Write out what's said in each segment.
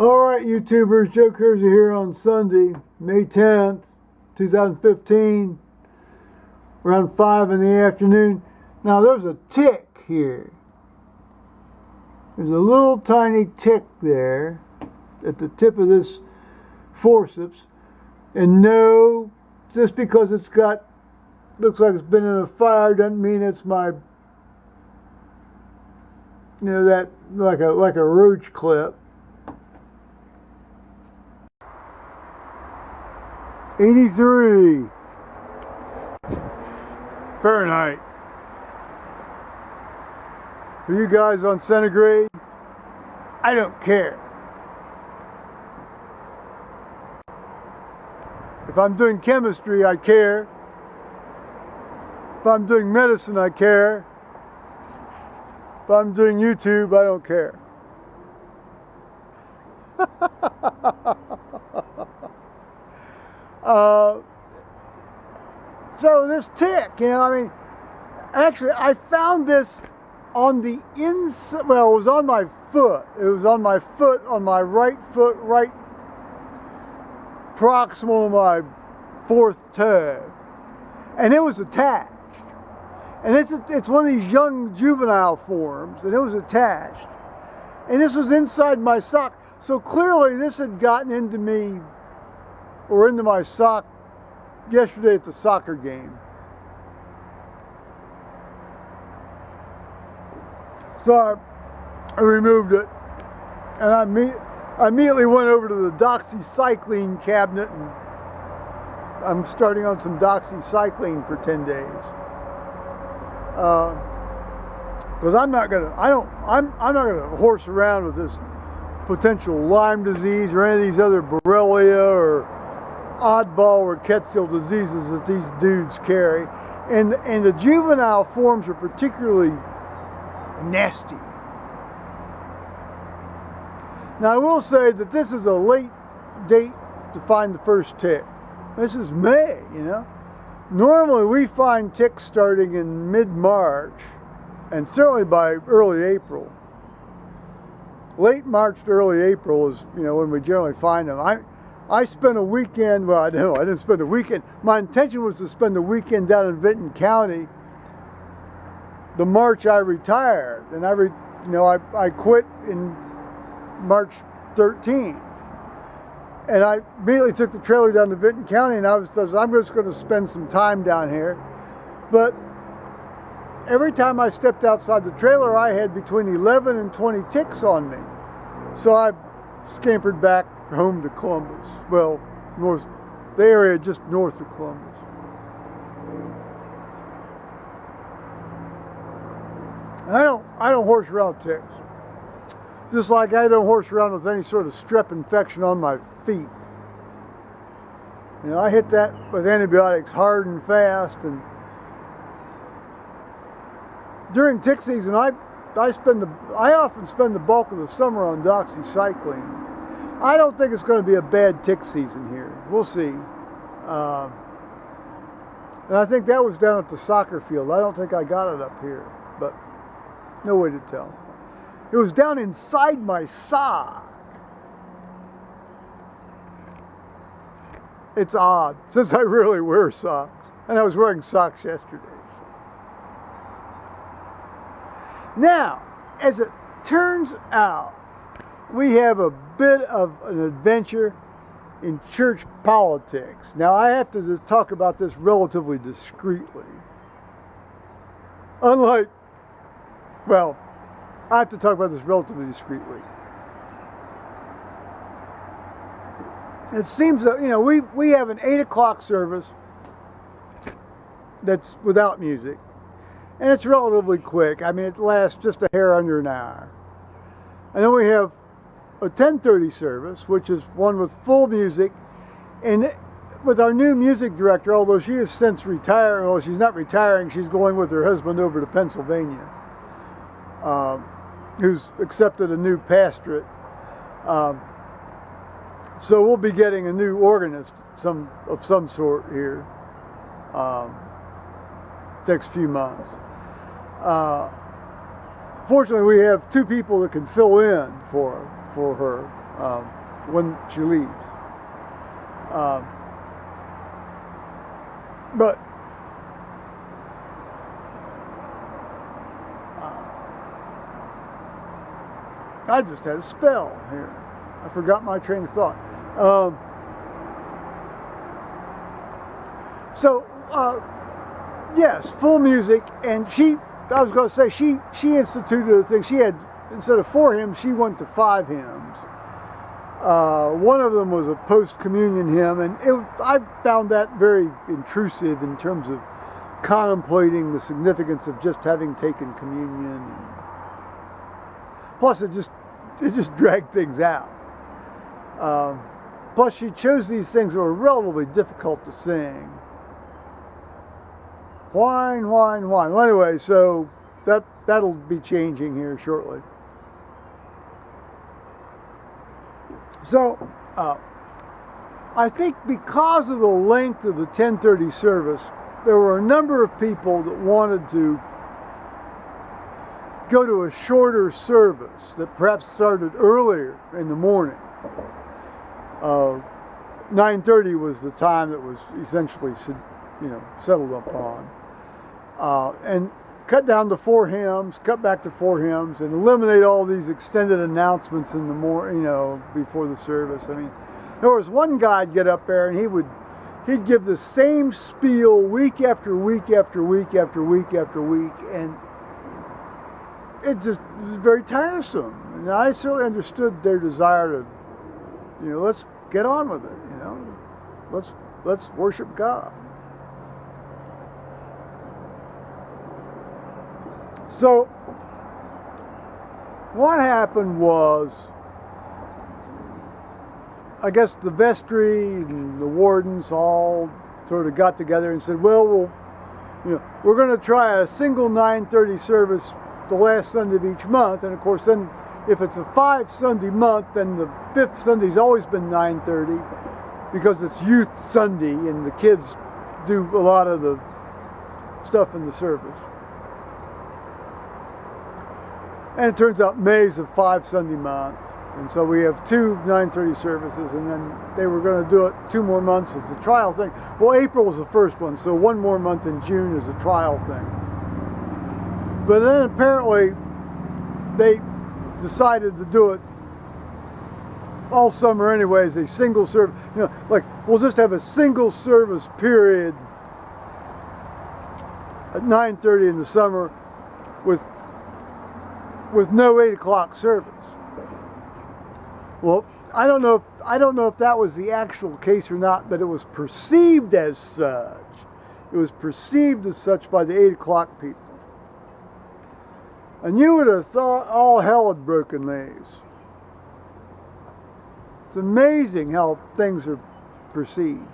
Alright, YouTubers, Joe Kersey here on Sunday, May 10th, 2015, around 5 in the afternoon. Now, there's a tick here. There's a little tiny tick there at the tip of this forceps. And no, just because it's got, looks like it's been in a fire doesn't mean it's my, that, like a roach clip. 83 Fahrenheit. For you guys on centigrade, I don't care. If I'm doing chemistry, I care. If I'm doing medicine, I care. If I'm doing YouTube, I don't care. So this tick, actually I found this on the inside, well, it was on my foot. It was on my foot, on my right foot, right proximal to my fourth toe. And it was attached. And it's one of these young juvenile forms, and it was attached. And this was inside my sock. So clearly this had gotten into me, or into my sock, yesterday at the soccer game. So I removed it, and I immediately went over to the Doxycycline cabinet, and I'm starting on some Doxycycline for 10 days. Because I'm not gonna horse around with this potential Lyme disease or any of these other Borrelia or oddball or rickettsial diseases that these dudes carry, and the juvenile forms are particularly nasty. Now I will say that this is a late date to find the first tick. This is May, Normally we find ticks starting in mid-March, and certainly by early April. Late March to early April is, when we generally find them. I spent a weekend, well, I didn't spend a weekend. My intention was to spend a weekend down in Vinton County the March I retired. And I quit in March 13th. And I immediately took the trailer down to Vinton County, and I'm just going to spend some time down here. But every time I stepped outside the trailer, I had between 11 and 20 ticks on me. So I scampered back home to Columbus. Well, the area just north of Columbus. I don't horse around with ticks. Just like I don't horse around with any sort of strep infection on my feet. I hit that with antibiotics hard and fast, and during tick season, I often spend the bulk of the summer on Doxycycline. I don't think it's going to be a bad tick season here. We'll see. And I think that was down at the soccer field. I don't think I got it up here, but no way to tell. It was down inside my sock. It's odd, since I rarely wear socks. And I was wearing socks yesterday. Now, as it turns out, we have a bit of an adventure in church politics. Now, I have to just talk about this relatively discreetly. I have to talk about this relatively discreetly. It seems that, we have an 8 o'clock service that's without music. And it's relatively quick. It lasts just a hair under an hour. And then we have a 10:30 service, which is one with full music. And with our new music director, although she has since retired, well, she's not retiring, she's going with her husband over to Pennsylvania, who's accepted a new pastorate. So we'll be getting a new organist of some sort here. Next few months. Fortunately, we have two people that can fill in for her. when she leaves. But I just had a spell here. I forgot my train of thought. Yes, full music, and I was going to say, she instituted a thing. She had, instead of 4 hymns, she went to 5 hymns. One of them was a post-communion hymn, and I found that very intrusive in terms of contemplating the significance of just having taken communion. Plus, it just dragged things out. Plus, she chose these things that were relatively difficult to sing. Wine, wine, wine. Well, anyway, so that'll be changing here shortly. So, I think because of the length of the 10:30 service, there were a number of people that wanted to go to a shorter service that perhaps started earlier in the morning. 9:30 was the time that was essentially, settled upon, and cut down to 4 hymns, cut back to 4 hymns, and eliminate all these extended announcements in the before the service. I mean, there was one guy'd get up there and he'd give the same spiel week after week after week after week after week, and it just was very tiresome. And I certainly understood their desire to, let's get on with it. Let's worship God. So, what happened was, I guess the vestry and the wardens all sort of got together and said, well, we're going to try a single 9:30 service the last Sunday of each month. And of course, then if it's a 5 Sunday month, then the 5th Sunday's always been 9:30 because it's Youth Sunday and the kids do a lot of the stuff in the service. And it turns out May's a 5 Sunday month, and so we have 2 9:30 services, and then they were going to do it 2 more months as a trial thing. Well, April was the first one, so 1 more month in June is a trial thing. But then apparently they decided to do it all summer anyways, a single service. We'll just have a single service period at 9:30 in the summer with no 8 o'clock service. Well, I don't know if that was the actual case or not, but it was perceived as such. It was perceived as such by the 8 o'clock people. And you would have thought all hell had broken loose. It's amazing how things are perceived.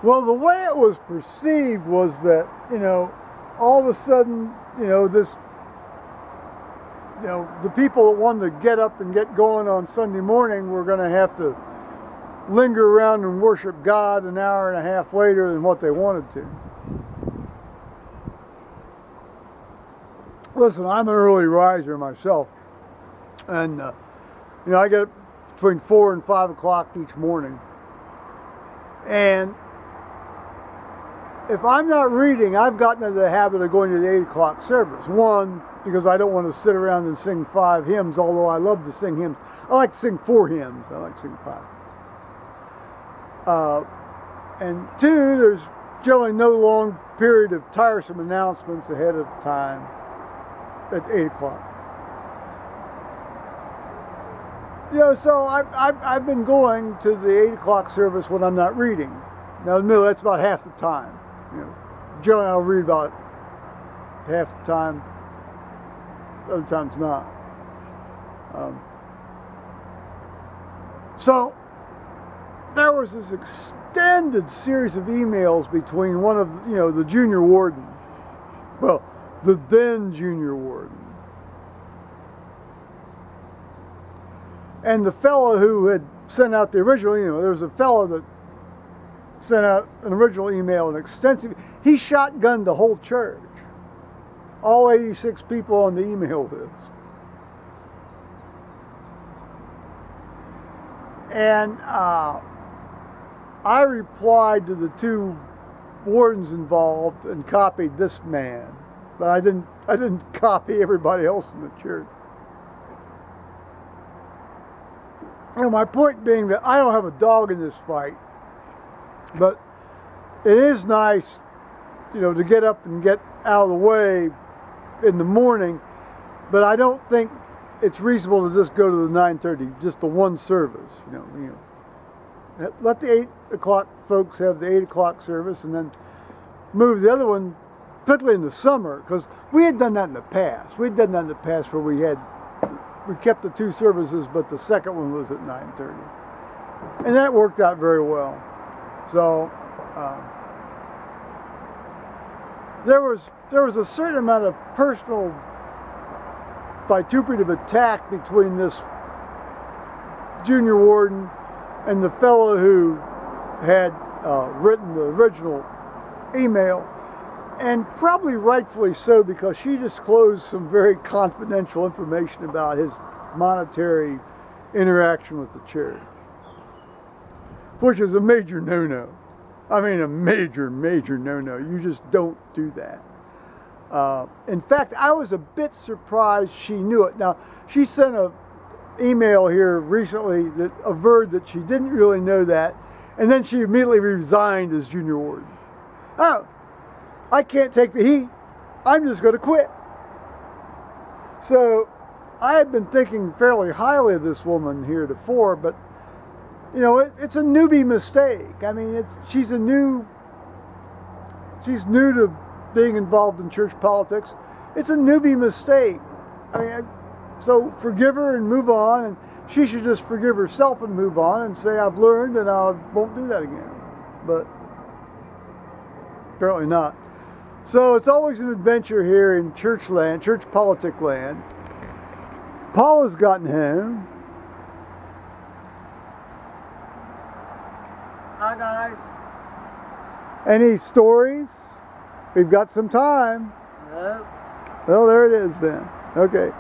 Well, the way it was perceived was that, all of a sudden, the people that wanted to get up and get going on Sunday morning were going to have to linger around and worship God an hour and a half later than what they wanted to. Listen, I'm an early riser myself, and I get up between 4 and 5 o'clock each morning, and if I'm not reading, I've gotten into the habit of going to the 8 o'clock service. One, because I don't want to sit around and sing 5 hymns, although I love to sing hymns. I like to sing 4 hymns. I like to sing 5. And 2, there's generally no long period of tiresome announcements ahead of time at 8 o'clock. So I've been going to the 8 o'clock service when I'm not reading. Now, admittedly, that's about half the time. Generally I'll read about half the time, other times not. So there was this extended series of emails between one of the junior warden, well, the then junior warden, and the fellow who had sent out the original. There was a fellow that sent out an original email, an extensive. He shotgunned the whole church, all 86 people on the email list. And I replied to the two wardens involved and copied this man, but I didn't copy everybody else in the church. And my point being that I don't have a dog in this fight, but it is nice, to get up and get out of the way in the morning, but I don't think it's reasonable to just go to the 9:30, just the one service. Let the 8 o'clock folks have the 8 o'clock service, and then move the other one, particularly in the summer, because we had done that in the past. We'd done that in the past where we kept the two services, but the second one was at 9:30, and that worked out very well. So there was a certain amount of personal vituperative attack between this junior warden and the fellow who had written the original email, and probably rightfully so, because she disclosed some very confidential information about his monetary interaction with the church, which is a major no-no. I mean, a major, major no-no. You just don't do that. In fact, I was a bit surprised she knew it. Now, she sent an email here recently that averred that she didn't really know that, and then she immediately resigned as junior warden. Oh, I can't take the heat. I'm just going to quit. So I had been thinking fairly highly of this woman heretofore, but it's a newbie mistake. I mean, she's new to being involved in church politics. It's a newbie mistake. I mean, so forgive her and move on, and she should just forgive herself and move on and say, I've learned and I won't do that again. But apparently not. So it's always an adventure here in church land, church politic land. Paula's gotten home. Hi guys. Any stories? We've got some time. Nope. Well, there it is then. Okay.